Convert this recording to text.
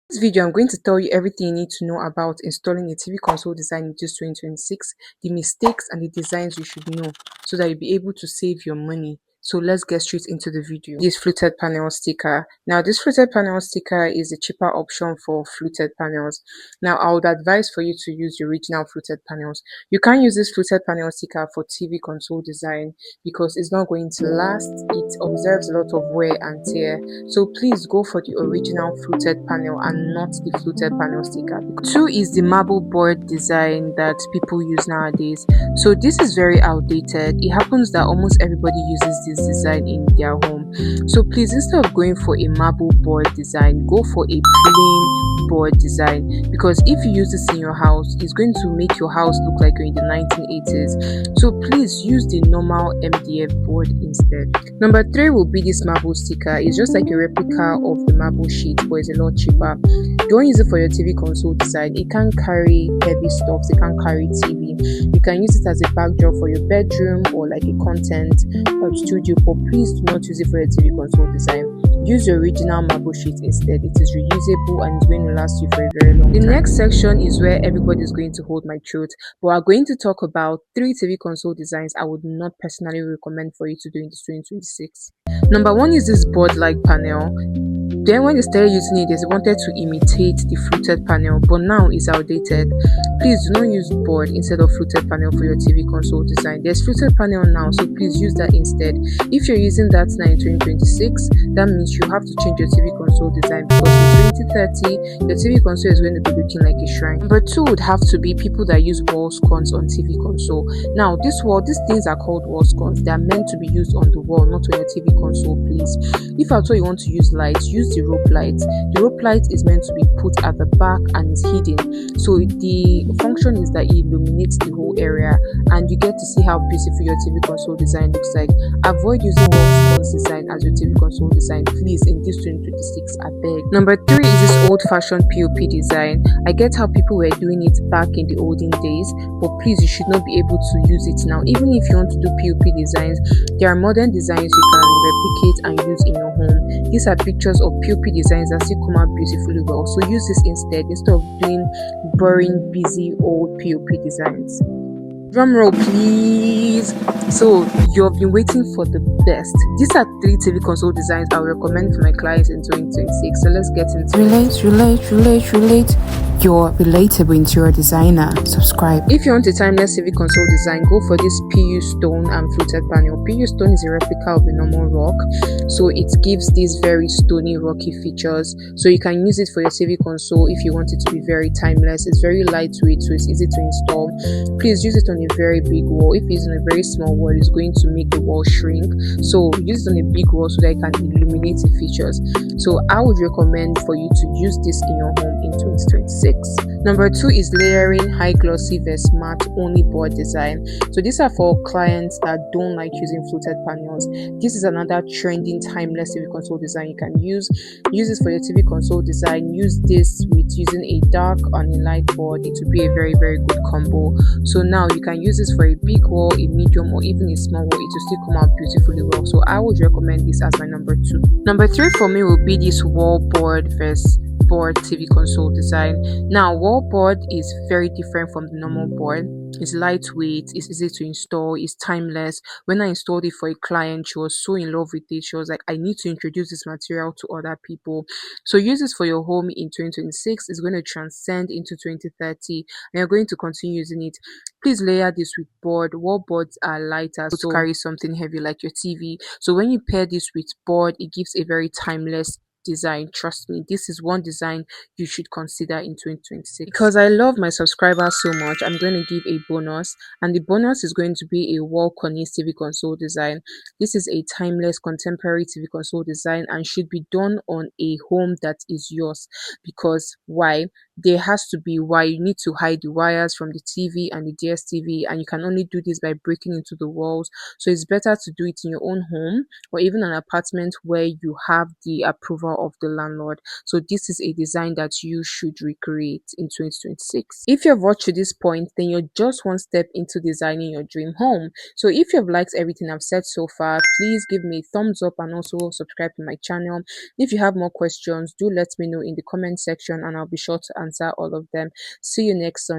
This video, I'm going to tell you everything you need to know about installing a TV console design in this 2026, the mistakes and the designs you should know so that you'll be able to save your money. So let's get straight into the video. This fluted panel sticker. Now, this fluted panel sticker is a cheaper option for fluted panels. Now, I would advise for you to use the original fluted panels. You can't use this fluted panel sticker for TV console design because it's not going to last. It observes a lot of wear and tear. So please go for the original fluted panel and not the fluted panel sticker. Two is the marble board design that people use nowadays. So this is very outdated. It happens that almost everybody uses this design in their home. So please, instead of going for a marble board design, go for a plain board design, because if you use this in your house, it's going to make your house look like you're in the 1980s. So please use the normal MDF board instead. Number 3 will be this marble sticker. It's just like a replica of the marble sheet, but it's a lot cheaper. Don't use it for your TV console design. It can't carry heavy stuff. It can't carry TV. You can use it as a backdrop for your bedroom or like a content studio, but please do not use it for your TV console design. Use your original marble sheet instead. It is reusable and it's going to last you for a very long time. The next section is where everybody is going to hold my throat, but we're going to talk about 3 TV console designs I would not personally recommend for you to do in this 2026. Number 1 is this board-like panel. Then when they started using it, they wanted to imitate the fluted panel, but now it's outdated. Please do not use board instead of fluted panel for your TV console design. There's fluted panel now, so please use that instead. If you're using that now in 2026, that means you have to change your TV console design, because in 2030, your TV console is going to be looking like a shrine. Number 2 would have to be people that use wall sconces on TV console. Now, these things are called wall sconces. They are meant to be used on the wall, not on your TV console, please. If at all you want to use lights, use the rope light. The rope light is meant to be put at the back and is hidden. So the function is that it illuminates the whole area and you get to see how beautiful your TV console design looks like. Avoid using wall sconce design as your TV console design, please, in this 2026, I beg. Number 3 is this old-fashioned POP design. I get how people were doing it back in the olden days, but please, you should not be able to use it now. Even if you want to do POP designs, there are modern designs you can replicate and use in your home. These are pictures of POP designs that still come out beautifully well. So use this instead of doing boring, busy, old POP designs. Drum roll, please. So you've been waiting for the best. These are 3 TV console designs I would recommend for my clients in 2026. So let's get into Relate. You're relatable interior designer. Subscribe. If you want a timeless TV console design, go for this PU stone and fluted panel. PU stone is a replica of the normal rock, so it gives these very stony, rocky features. So you can use it for your TV console if you want it to be very timeless. It's very lightweight, so it's easy to install. Please use it on a very big wall. If it's on a very small wall, it's going to make the wall shrink. So use it on a big wall so that it can illuminate the features. So I would recommend for you to use this in your home in 2026. Number 2 is layering high glossy vs matte only board design. So these are for clients that don't like using fluted panels. This is another trending timeless TV console design you can use. Use this for your TV console design. Use this with using a dark and a light board. It will be a very, very good combo. So now you can use this for a big wall, a medium, or even a small wall. It will still come out beautifully well. So I would recommend this as my number 2. Number 3 for me will be this wall board vs board TV console design. Now, wall board is very different from the normal board. It's lightweight, it's easy to install, it's timeless. When I installed it for a client, she was so in love with it. She was like, I need to introduce this material to other people. So use this for your home in 2026. It's going to transcend into 2030 and you're going to continue using it. Please layer this with board. Wall boards are lighter, so to carry something heavy like your TV. So when you pair this with board, it gives a very timeless design. Trust me, this is one design you should consider in 2026. Because I love my subscribers so much, I'm going to give a bonus, and the bonus is going to be a wall cornice TV console design. This is a timeless contemporary TV console design and should be done on a home that is yours. Because why? There has to be wire. You need to hide the wires from the TV and the DSTV, and you can only do this by breaking into the walls. So it's better to do it in your own home or even an apartment where you have the approval of the landlord. So this is a design that you should recreate in 2026. If you have watched to this point, then you're just one step into designing your dream home. So if you have liked everything I've said so far, please give me a thumbs up and also subscribe to my channel. If you have more questions, do let me know in the comment section and I'll be sure to answer all of them. See you next Sunday.